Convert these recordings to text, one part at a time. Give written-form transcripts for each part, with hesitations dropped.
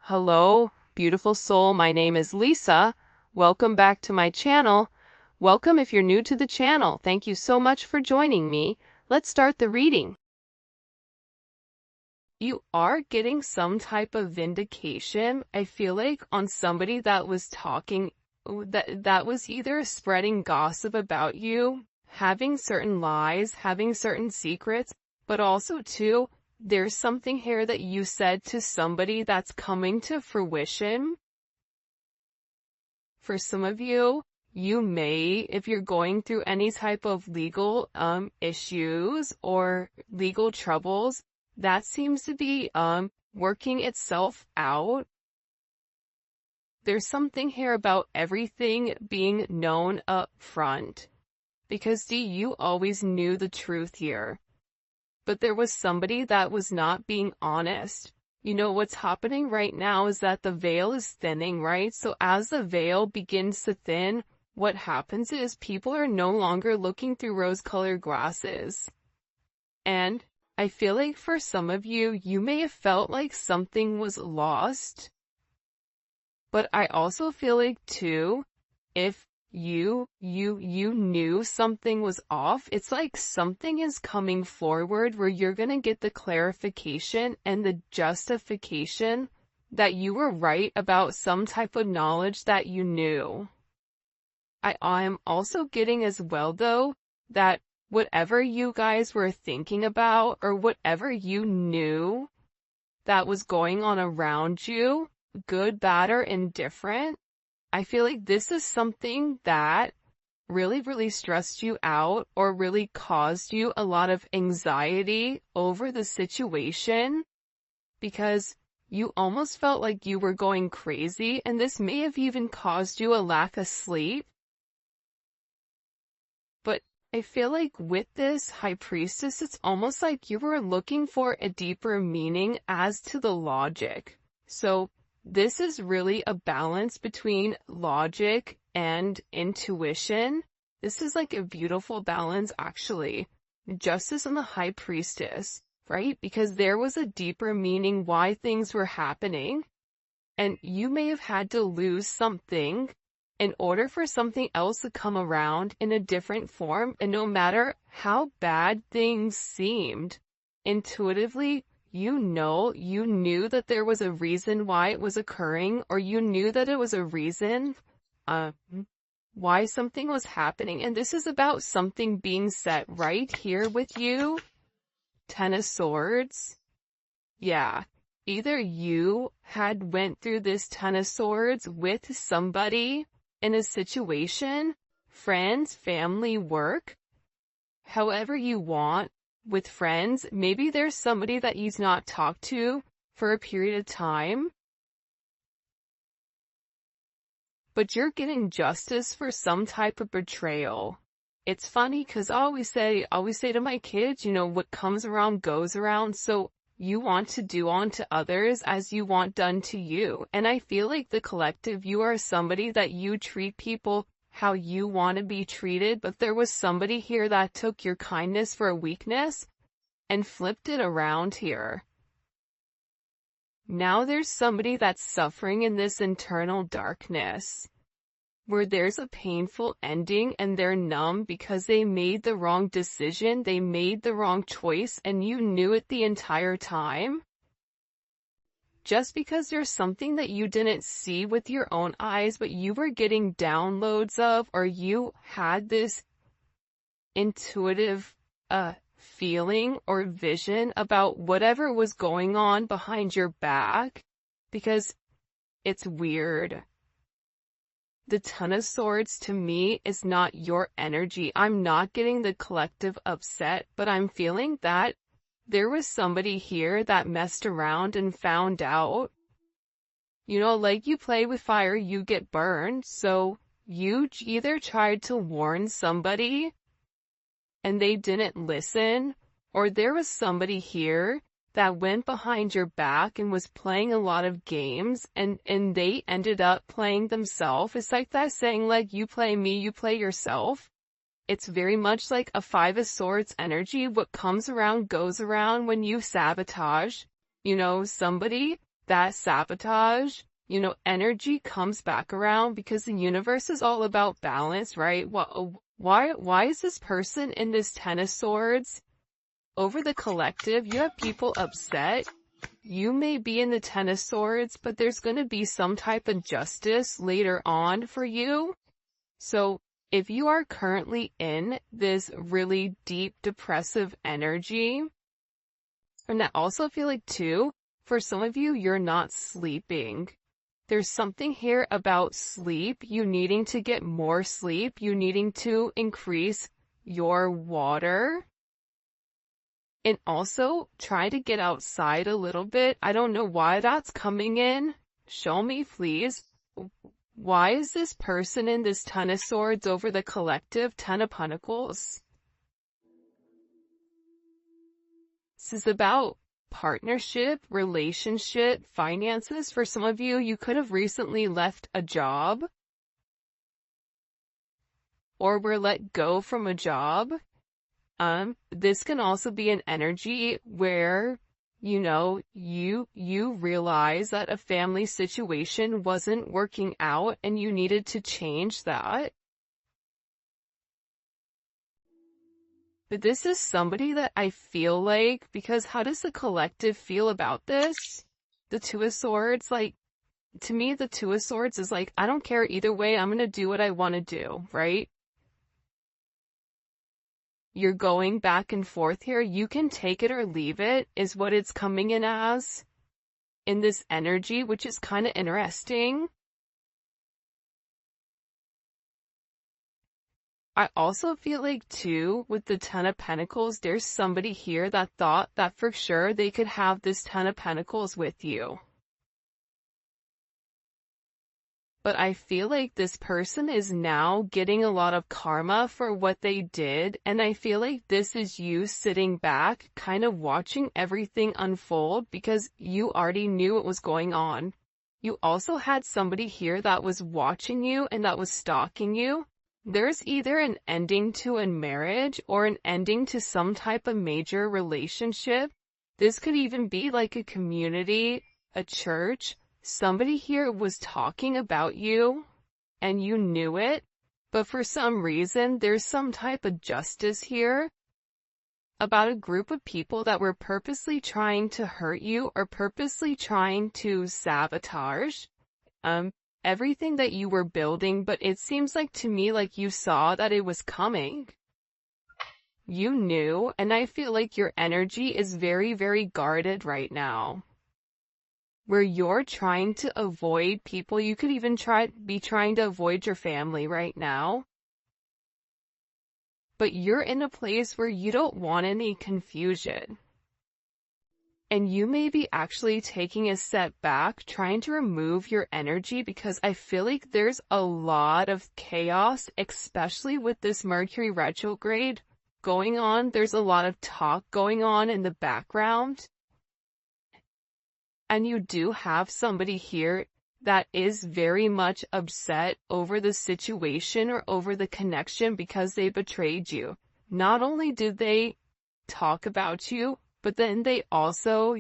Hello, beautiful soul. My name is Lisa. Welcome back to my channel. Welcome if you're new to the channel. Thank you so much for joining me. Let's start the reading. You are getting some type of vindication, I feel like, on somebody that was talking, that was either spreading gossip about you, having certain lies, having certain secrets, but also too, there's something here that you said to somebody that's coming to fruition. For some of you, you may, if you're going through any type of legal issues or legal troubles, that seems to be working itself out. There's something here about everything being known up front. Because you always knew the truth here. But there was somebody that was not being honest. You know, what's happening right now is that the veil is thinning, right? So as the veil begins to thin, what happens is people are no longer looking through rose-colored glasses. And I feel like for some of you, you may have felt like something was lost. But I also feel like too, if you knew something was off, it's like something is coming forward where you're gonna get the clarification and the justification that you were right about some type of knowledge that you knew. I'm also getting as well though, that whatever you guys were thinking about or whatever you knew that was going on around you, good, bad, or indifferent, I feel like this is something that really stressed you out or really caused you a lot of anxiety over the situation because you almost felt like you were going crazy, and this may have even caused you a lack of sleep. But I feel like with this High Priestess, it's almost like you were looking for a deeper meaning as to the logic. So this is really a balance between logic and intuition. This is like a beautiful balance, actually. Justice and the High Priestess, right? Because there was a deeper meaning why things were happening. And you may have had to lose something in order for something else to come around in a different form. And no matter how bad things seemed, intuitively, you knew that there was a reason why it was occurring, or you knew that it was a reason why something was happening. And this is about something being set right here with you. Ten of Swords. Yeah. Either you had went through this Ten of Swords with somebody in a situation, friends, family, work, however you want. With friends, maybe there's somebody that you've not talked to for a period of time, but you're getting justice for some type of betrayal. It's funny because I always say to my kids, you know, what comes around goes around. So you want to do unto others as you want done to you. And I feel like the collective, you are somebody that you treat people how you want to be treated, but there was somebody here that took your kindness for a weakness and flipped it around here. Now there's somebody that's suffering in this internal darkness, where there's a painful ending and they're numb because they made the wrong decision, they made the wrong choice, and you knew it the entire time. Just because there's something that you didn't see with your own eyes, but you were getting downloads of, or you had this intuitive feeling or vision about whatever was going on behind your back, because it's weird. The Ten of Swords to me is not your energy. I'm not getting the collective upset, but I'm feeling that there was somebody here that messed around and found out. You know, like you play with fire, you get burned. So you either tried to warn somebody and they didn't listen, or there was somebody here that went behind your back and was playing a lot of games and they ended up playing themselves. It's like that saying, like, you play me, you play yourself. It's very much like a Five of Swords energy. What comes around goes around when you sabotage, you know, somebody. that sabotage, energy comes back around because the universe is all about balance, right? Why is this person in this Ten of Swords? Over the collective, you have people upset. You may be in the Ten of Swords, but there's going to be some type of justice later on for you. So if you are currently in this really deep depressive energy, and I also feel like too, for some of you, you're not sleeping. There's something here about sleep, you needing to get more sleep, you needing to increase your water. And also, try to get outside a little bit. I don't know why that's coming in. Show me, please. Why is this person in this Ten of Swords over the collective Ten of Pentacles? This is about partnership, relationship, finances. For some of you, you could have recently left a job or were let go from a job. This can also be an energy where, you realize that a family situation wasn't working out and you needed to change that. But this is somebody that I feel like, because how does the collective feel about this? The Two of Swords, to me, the Two of Swords is I don't care either way, I'm gonna do what I want to do, right? You're going back and forth here. You can take it or leave it, is what it's coming in as in this energy, which is kind of interesting. I also feel like too, with the Ten of Pentacles, there's somebody here that thought that for sure they could have this Ten of Pentacles with you. But I feel like this person is now getting a lot of karma for what they did, and I feel like this is you sitting back, kind of watching everything unfold because you already knew what was going on. You also had somebody here that was watching you and that was stalking you. There's either an ending to a marriage or an ending to some type of major relationship. This could even be like a community, a church. Somebody here was talking about you, and you knew it, but for some reason, there's some type of justice here about a group of people that were purposely trying to hurt you or purposely trying to sabotage everything that you were building, but it seems like to me like you saw that it was coming. You knew, and I feel like your energy is very, very guarded right now. Where you're trying to avoid people, you could even be trying to avoid your family right now. But you're in a place where you don't want any confusion. And you may be actually taking a step back, trying to remove your energy because I feel like there's a lot of chaos, especially with this Mercury retrograde going on. There's a lot of talk going on in the background. And you do have somebody here that is very much upset over the situation or over the connection because they betrayed you. Not only did they talk about you, but then they also,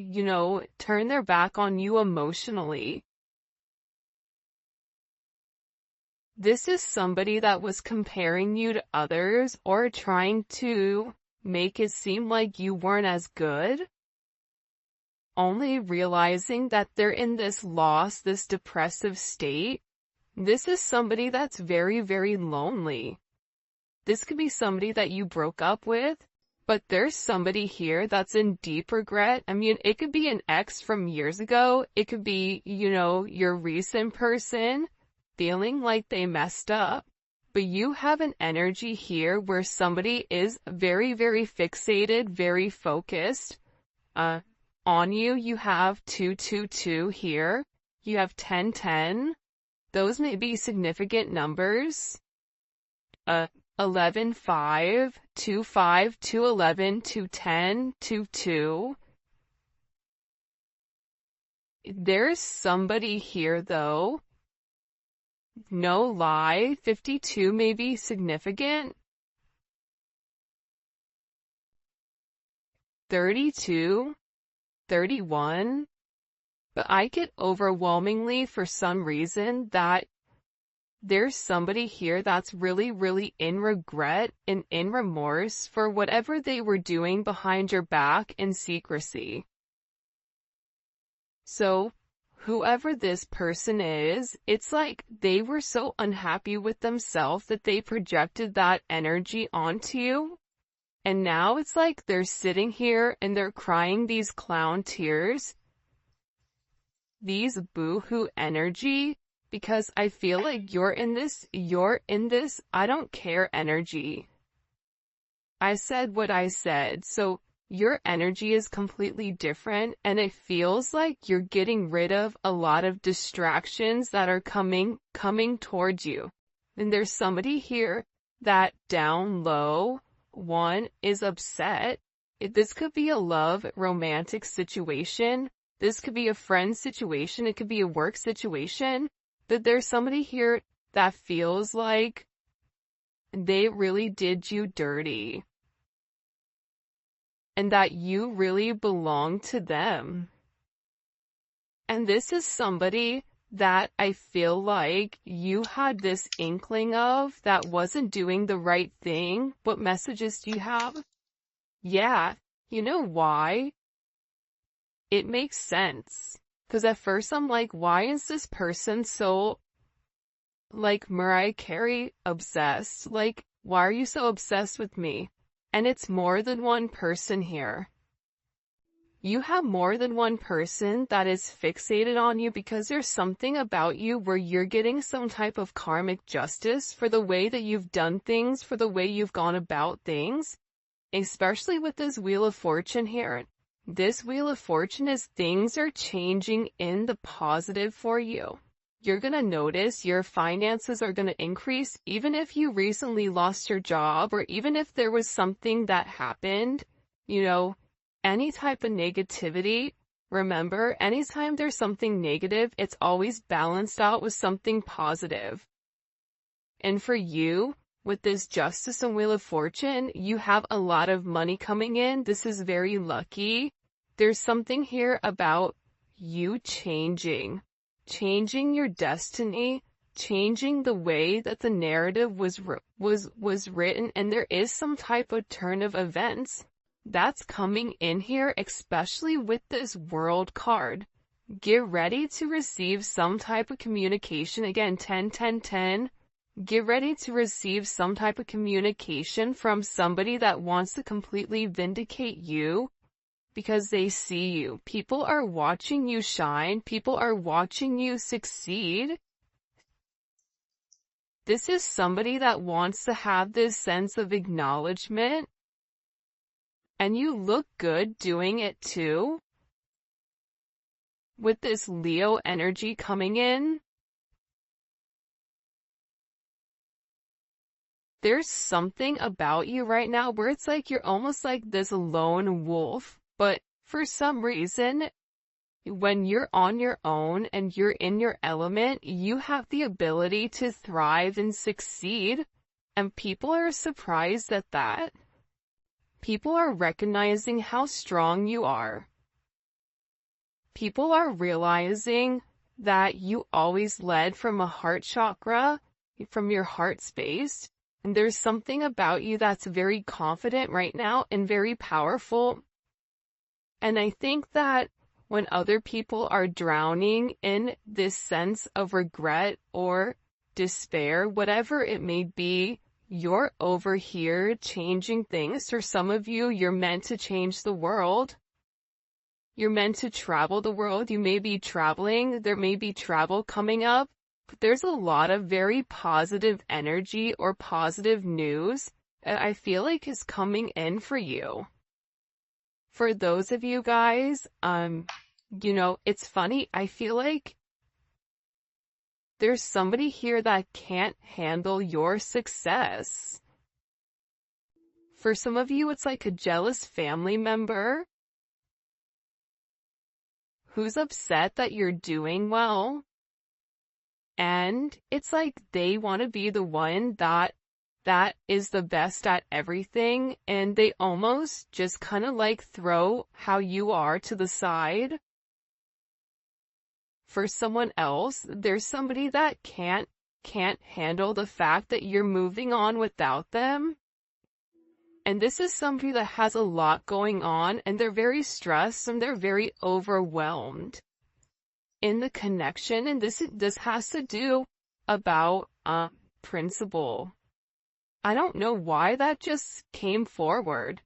turn their back on you emotionally. This is somebody that was comparing you to others or trying to make it seem like you weren't as good. Only realizing that they're in this loss, this depressive state. This is somebody that's very, very lonely. This could be somebody that you broke up with, but there's somebody here that's in deep regret. I mean, it could be an ex from years ago. It could be, your recent person feeling like they messed up. But you have an energy here where somebody is very, very fixated, very focused, on you. You have 222 here. You have 1010. Those may be significant numbers. 11, 5, 2, 5, 2, 11, 2, 10, 2, 2. There's somebody here though. No lie. 52 may be significant. 32. 31, But I get overwhelmingly for some reason that there's somebody here that's really, really in regret and in remorse for whatever they were doing behind your back in secrecy. So, whoever this person is, it's like they were so unhappy with themselves that they projected that energy onto you. And now it's like they're sitting here and they're crying these clown tears, these boo-hoo energy, because I feel like you're in this, I don't care energy. I said what I said, so your energy is completely different, and it feels like you're getting rid of a lot of distractions that are coming towards you. And there's somebody here that down low, one, is upset. This could be a love, romantic situation. This could be a friend situation. It could be a work situation. But there's somebody here that feels like they really did you dirty, and that you really belong to them. And this is somebody that I feel like you had this inkling of that wasn't doing the right thing. What messages do you have? Yeah, you know why? It makes sense. Because at first I'm like, why is this person so, like, Mariah Carey obsessed? Like, why are you so obsessed with me? And it's more than one person here. You have more than one person that is fixated on you because there's something about you where you're getting some type of karmic justice for the way that you've done things, for the way you've gone about things, especially with this Wheel of Fortune here. This Wheel of Fortune is things are changing in the positive for you. You're going to notice your finances are going to increase even if you recently lost your job, or even if there was something that happened, any type of negativity. Remember, anytime there's something negative, it's always balanced out with something positive. And for you, with this Justice and Wheel of Fortune, you have a lot of money coming in. This is very lucky. There's something here about you changing your destiny, changing the way that the narrative was written, and there is some type of turn of events that's coming in here, especially with this World card. Get ready to receive some type of communication. Again, 10, 10, 10. Get ready to receive some type of communication from somebody that wants to completely vindicate you because they see you. People are watching you shine. People are watching you succeed. This is somebody that wants to have this sense of acknowledgement. And you look good doing it too. With this Leo energy coming in, there's something about you right now where it's like you're almost like this lone wolf, but for some reason, when you're on your own and you're in your element, you have the ability to thrive and succeed, and people are surprised at that. People are recognizing how strong you are. People are realizing that you always led from a heart chakra, from your heart space, and there's something about you that's very confident right now and very powerful. And I think that when other people are drowning in this sense of regret or despair, whatever it may be, you're over here changing things. For some of you, you're meant to change the world. You're meant to travel the world. You may be traveling. There may be travel coming up. But there's a lot of very positive energy or positive news that I feel like is coming in for you. For those of you guys, it's funny. I feel like there's somebody here that can't handle your success. For some of you, it's like a jealous family member who's upset that you're doing well. And it's like they want to be the one that is the best at everything, and they almost just kind of like throw how you are to the side. for someone else. There's somebody that can't handle the fact that you're moving on without them. And this is somebody that has a lot going on, and they're very stressed and they're very overwhelmed in the connection. And this has to do about principle. I don't know why that just came forward.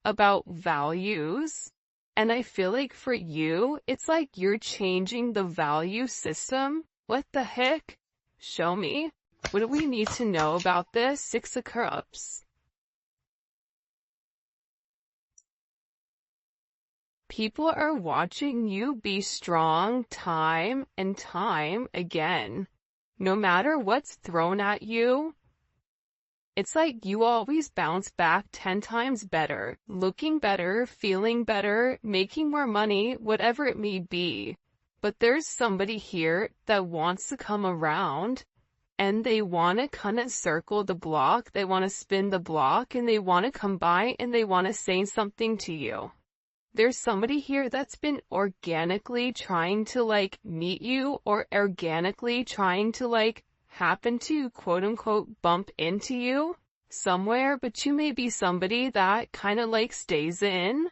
About values. And I feel like for you, it's like you're changing the value system. What the heck? Show me. What do we need to know about this? Six of Cups. People are watching you be strong time and time again. No matter what's thrown at you, it's like you always bounce back 10 times better, looking better, feeling better, making more money, whatever it may be. But there's somebody here that wants to come around, and they want to kind of circle the block, they want to spin the block, and they want to come by and they want to say something to you. There's somebody here that's been organically trying to meet you, or organically trying to happen to quote unquote bump into you somewhere, but you may be somebody that kind of stays in.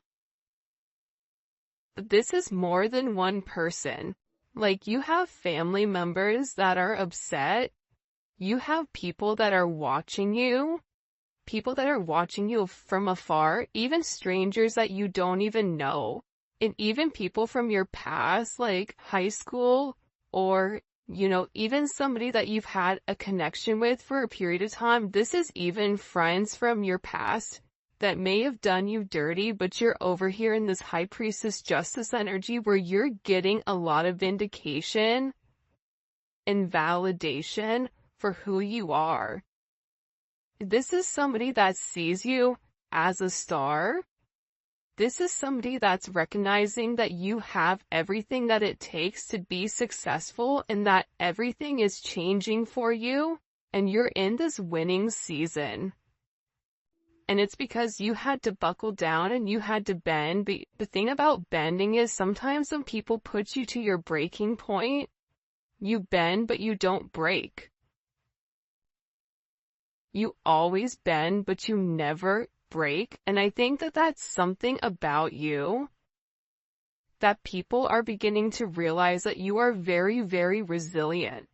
But this is more than one person. You have family members that are upset. You have people that are watching you from afar, even strangers that you don't even know, and even people from your past, like high school, or, even somebody that you've had a connection with for a period of time. This is even friends from your past that may have done you dirty, but you're over here in this High Priestess Justice energy where you're getting a lot of vindication and validation for who you are. This is somebody that sees you as a star. This is somebody that's recognizing that you have everything that it takes to be successful, and that everything is changing for you, and you're in this winning season. And it's because you had to buckle down and you had to bend. But the thing about bending is sometimes when people put you to your breaking point, you bend but you don't break. You always bend, but you never break. And I think that that's something about you that people are beginning to realize, that you are very, very resilient.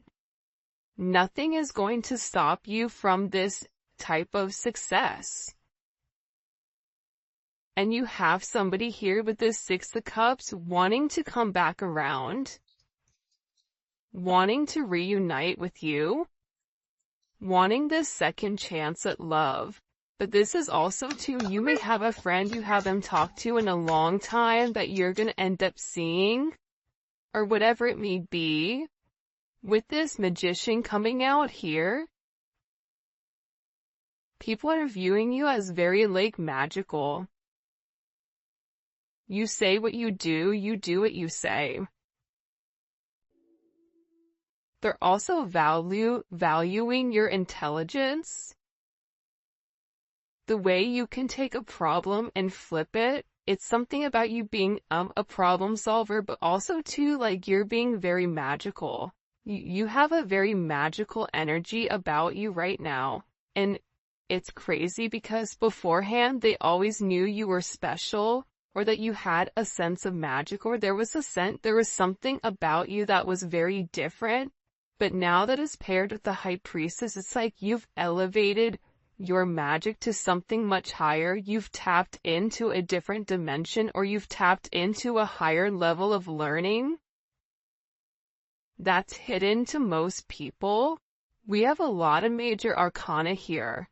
Nothing is going to stop you from this type of success. And you have somebody here with this Six of Cups wanting to come back around, wanting to reunite with you, wanting this second chance at love. But this is also too, you may have a friend you haven't talked to in a long time that you're going to end up seeing, or whatever it may be. With this Magician coming out here, people are viewing you as very magical. You say what you do what you say. They're also valuing your intelligence. The way you can take a problem and flip it. It's something about you being a problem solver, but also too, you're being very magical. You have a very magical energy about you right now. And it's crazy because beforehand they always knew you were special, or that you had a sense of magic, or there was something about you that was very different. But now that is paired with the High Priestess, it's like you've elevated your magic to something much higher. You've tapped into a different dimension, or you've tapped into a higher level of learning that's hidden to most people. We have a lot of major arcana here.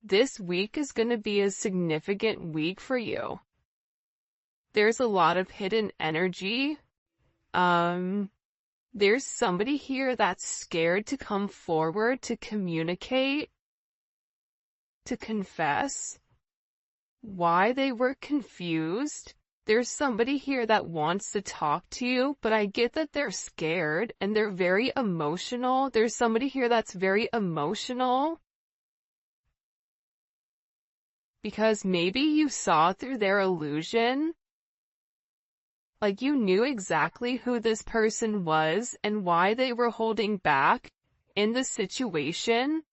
This week is going to be a significant week for you. There's a lot of hidden energy. There's somebody here that's scared to come forward, to communicate, to confess why they were confused. There's somebody here that wants to talk to you, but I get that they're scared and they're very emotional. There's somebody here that's very emotional because maybe you saw through their illusion. Like you knew exactly who this person was and why they were holding back in the situation.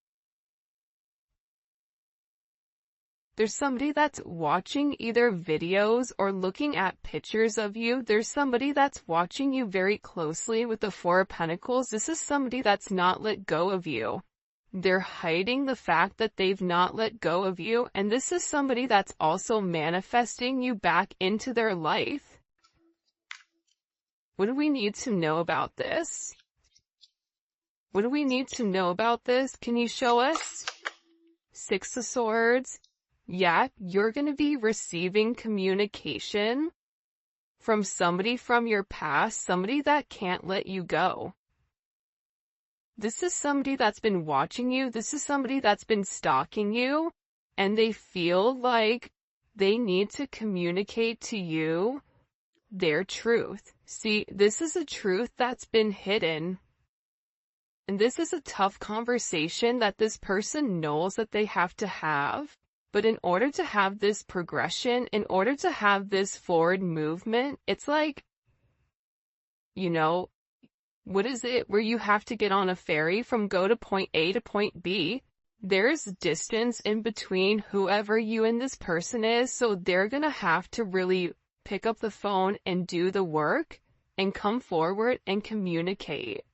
There's somebody that's watching either videos or looking at pictures of you. There's somebody that's watching you very closely with the Four of Pentacles. This is somebody that's not let go of you. They're hiding the fact that they've not let go of you. And this is somebody that's also manifesting you back into their life. What do we need to know about this? What do we need to know about this? Can you show us? Six of Swords. Yeah, you're going to be receiving communication from somebody from your past, somebody that can't let you go. This is somebody that's been watching you. This is somebody that's been stalking you, and they feel like they need to communicate to you their truth. See, this is a truth that's been hidden. And this is a tough conversation that this person knows that they have to have. But in order to have this progression, in order to have this forward movement, it's like, you know, what is it where you have to get on a ferry from go to point A to point B? There's distance in between whoever you and this person is, so they're gonna have to really pick up the phone and do the work and come forward and communicate.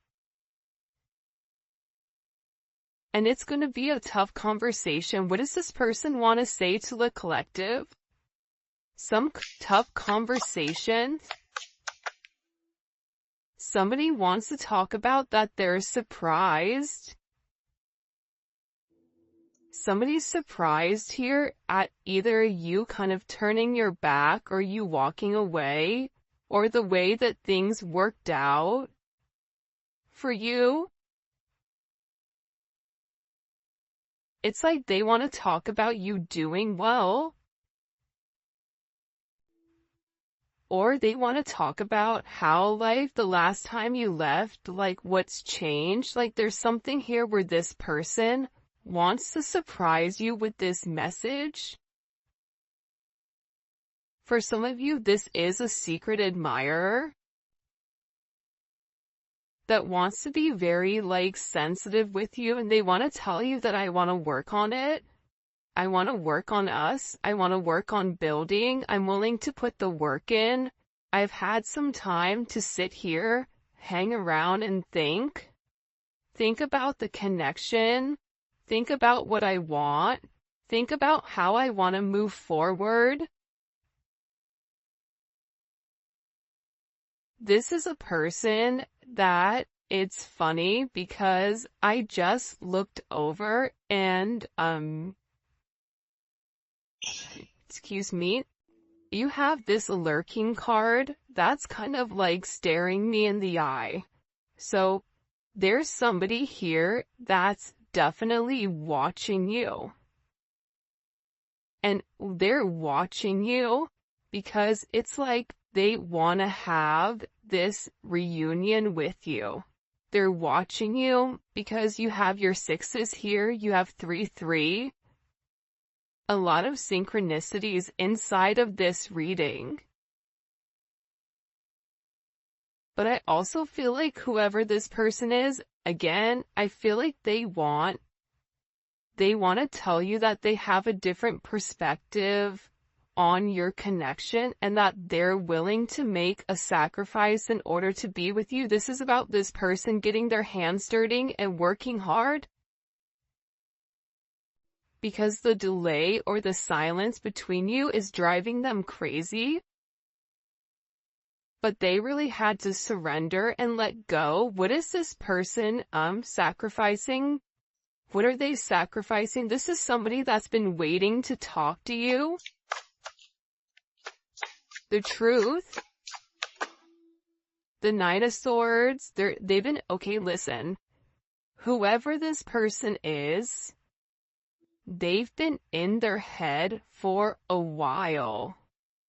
And it's going to be a tough conversation. What does this person want to say to the collective? Some tough conversation. Somebody wants to talk about that they're surprised. Somebody's surprised here at either you kind of turning your back or you walking away or the way that things worked out for you. It's like they want to talk about you doing well. Or they want to talk about how, like, the last time you left, like, what's changed. Like, there's something here where this person wants to surprise you with this message. For some of you, this is a secret admirer that wants to be very, like, sensitive with you, and they want to tell you that I want to work on it. I want to work on us. I want to work on building. I'm willing to put the work in. I've had some time to sit here, hang around and think. Think about the connection. Think about what I want. Think about how I want to move forward. This is a person that it's funny because I just looked over and, excuse me, you have this lurking card that's kind of like staring me in the eye. So there's somebody here that's definitely watching you. And they're watching you because it's like they want to have this reunion with you. They're watching you because you have your sixes here, you have 3-3. A lot of synchronicities inside of this reading. But I also feel like whoever this person is, again, I feel like they want to tell you that they have a different perspective on your connection and that they're willing to make a sacrifice in order to be with you. This is about this person getting their hands dirty and working hard. Because the delay or the silence between you is driving them crazy. But they really had to surrender and let go. What is this person sacrificing? What are they sacrificing? This is somebody that's been waiting to talk to you. The truth. The Knight of Swords. They've been, okay, listen. Whoever this person is, they've been in their head for a while.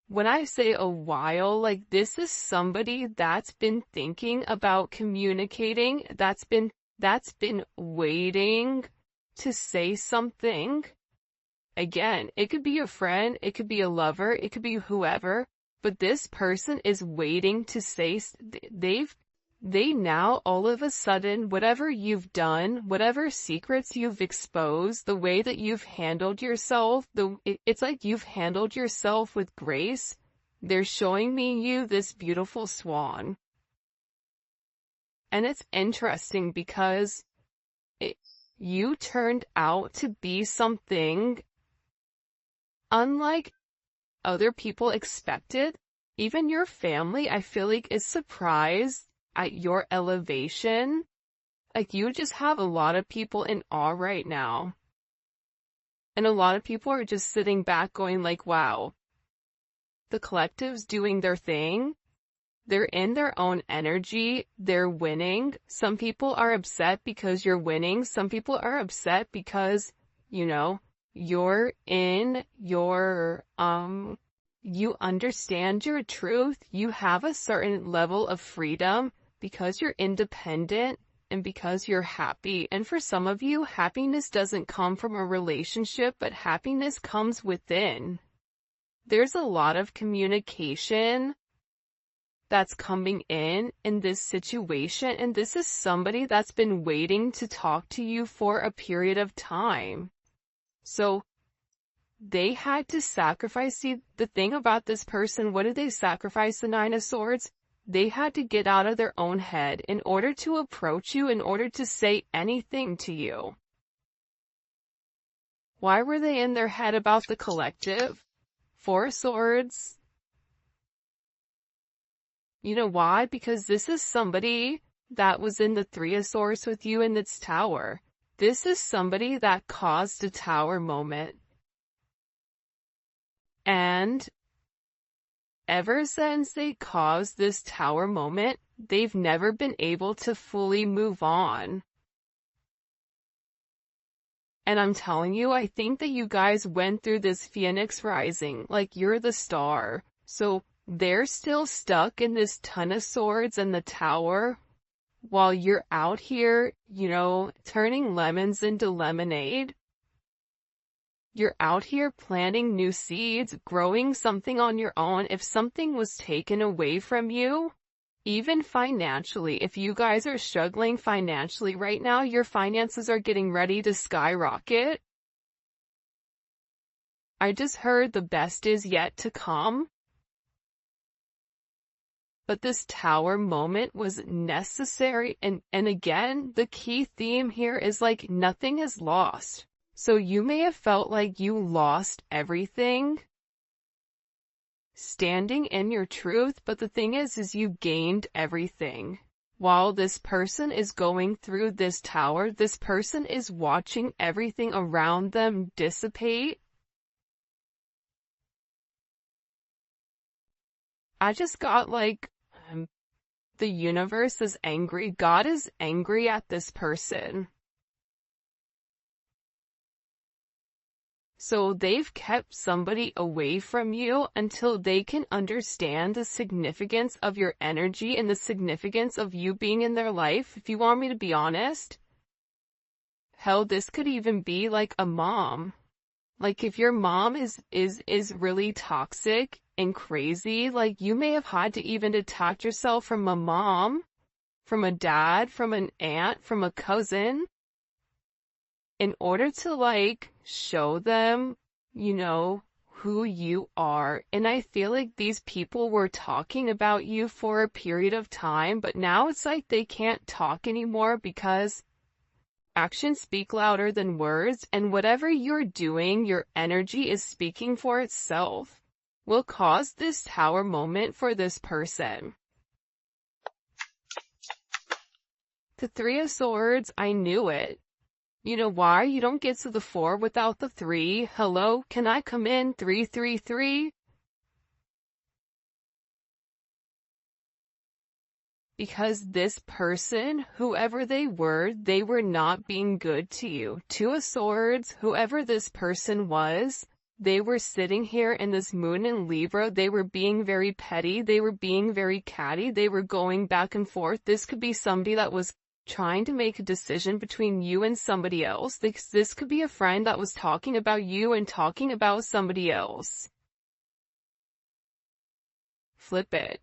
When I say a while, like this is somebody that's been thinking about communicating, that's been waiting to say something. Again, it could be a friend, it could be a lover, it could be whoever, but this person is waiting to say, they now all of a sudden, whatever you've done, whatever secrets you've exposed, the way that you've handled yourself, it's like you've handled yourself with grace. They're showing me you this beautiful swan. And it's interesting because you turned out to be something unlike other people expected. Even your family, I feel like, is surprised at your elevation. Like, you just have a lot of people in awe right now. And a lot of people are just sitting back going like, wow, the collective's doing their thing. They're in their own energy. They're winning. Some people are upset because you're winning. Some people are upset because, you know, you're in your, you understand your truth. You have a certain level of freedom because you're independent and because you're happy. And for some of you, happiness doesn't come from a relationship, but happiness comes within. There's a lot of communication that's coming in this situation, and this is somebody that's been waiting to talk to you for a period of time. So they had to sacrifice. See, the thing about this person, what did they sacrifice? The Nine of Swords? They had to get out of their own head in order to approach you, in order to say anything to you. Why were they in their head about the collective? Four of Swords. You know why? Because this is somebody that was in the Three of Swords with you in its tower. This is somebody that caused a tower moment. And ever since they caused this tower moment, they've never been able to fully move on. And I'm telling you, I think that you guys went through this Phoenix rising, like you're the star. So they're still stuck in this Ton of Swords and the tower, while you're out here, you know, turning lemons into lemonade. You're out here planting new seeds, growing something on your own. If something was taken away from you, even financially, if you guys are struggling financially right now, your finances are getting ready to skyrocket. I just heard the best is yet to come. But this tower moment was necessary, and again, the key theme here is like nothing is lost. So you may have felt like you lost everything standing in your truth, but the thing is you gained everything. While this person is going through this tower, this person is watching everything around them dissipate. I just got like, the universe is angry. God is angry at this person. So they've kept somebody away from you until they can understand the significance of your energy and the significance of you being in their life. If you want me to be honest, hell, this could even be like a mom. Like if your mom is really toxic and crazy, like you may have had to even detach yourself from a mom, from a dad, from an aunt, from a cousin, in order to like show them, you know, who you are. And I feel like these people were talking about you for a period of time, but now it's like they can't talk anymore because actions speak louder than words, and whatever you're doing, your energy is speaking for itself. Will cause this tower moment for this person. The Three of Swords, I knew it. You know why? You don't get to the 4 without the 3. Hello, can I come in? 333? Because this person, whoever they were not being good to you. 2 of Swords, whoever this person was, they were sitting here in this moon in Libra. They were being very petty. They were being very catty. They were going back and forth. This could be somebody that was trying to make a decision between you and somebody else. This could be a friend that was talking about you and talking about somebody else. flip it.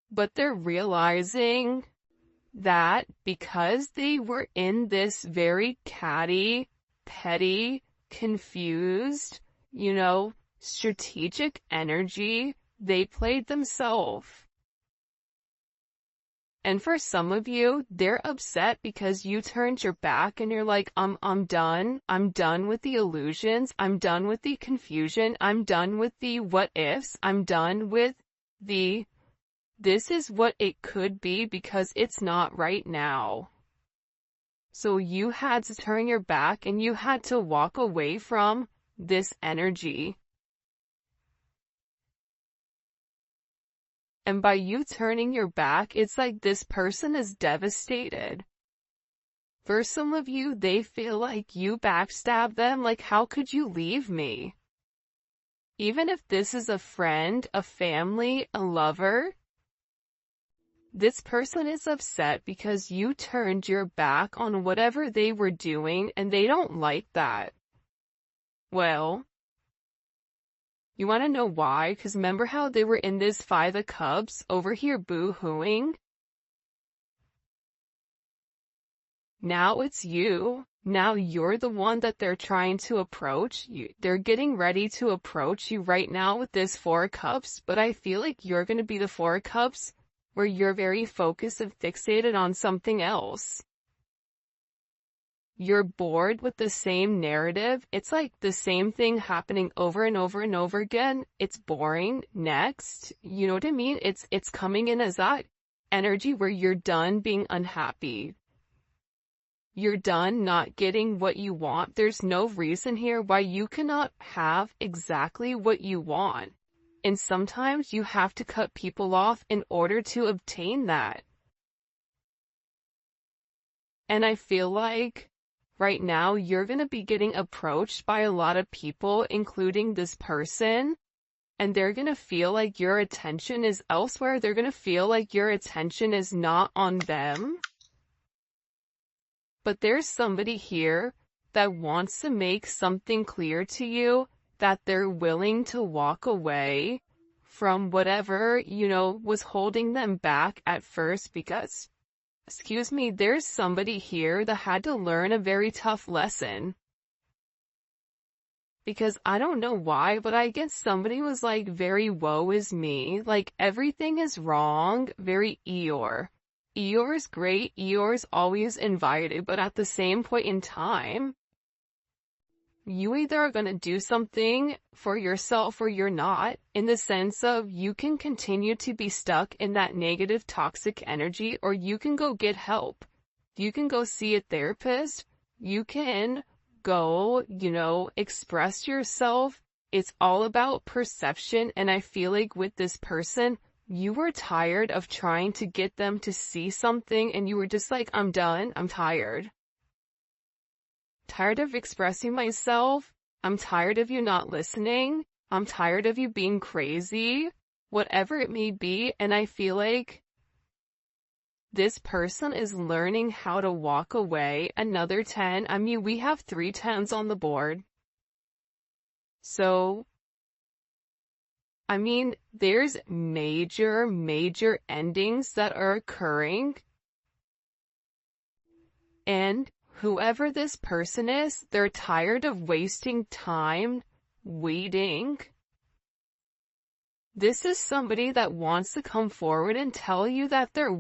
But they're realizing that because they were in this very catty, petty, confused, strategic energy, they played themselves. And for some of you, they're upset because you turned your back and you're like, I'm done. I'm done with the illusions. I'm done with the confusion. I'm done with the what ifs. I'm done with the this is what it could be because it's not right now. So you had to turn your back and you had to walk away from this energy. And by you turning your back, it's like this person is devastated. For some of you, they feel like you backstabbed them, like how could you leave me? Even if this is a friend, a family, a lover, this person is upset because you turned your back on whatever they were doing and they don't like that. Well, you want to know why? Because remember how they were in this Five of Cups over here boo-hooing? Now it's you. Now you're the one that they're trying to approach. They're getting ready to approach you right now with this Four of Cups, but I feel like you're going to be the Four of Cups where you're very focused and fixated on something else. You're bored with the same narrative. It's like the same thing happening over and over and over again. It's boring. Next. You know what I mean? It's coming in as that energy where you're done being unhappy. You're done not getting what you want. There's no reason here why you cannot have exactly what you want. And sometimes you have to cut people off in order to obtain that. And I feel like right now, you're going to be getting approached by a lot of people, including this person, and they're going to feel like your attention is elsewhere. They're going to feel like your attention is not on them. But there's somebody here that wants to make something clear to you, that they're willing to walk away from whatever, was holding them back at first because there's somebody here that had to learn a very tough lesson. Because I don't know why, but I guess somebody was like very woe is me, like everything is wrong, very Eeyore. Eeyore's great, Eeyore's always invited, but at the same point in time, you either are going to do something for yourself or you're not, in the sense of you can continue to be stuck in that negative toxic energy, or you can go get help. You can go see a therapist. You can go, express yourself. It's all about perception, and I feel like with this person, you were tired of trying to get them to see something, and you were just like, I'm done, I'm tired. Tired of expressing myself. I'm tired of you not listening. I'm tired of you being crazy. Whatever it may be, and I feel like this person is learning how to walk away. Another 10. I mean, we have 3 10s on the board. So, I mean, there's major endings that are occurring. And whoever this person is, they're tired of wasting time waiting. This is somebody that wants to come forward and tell you that they're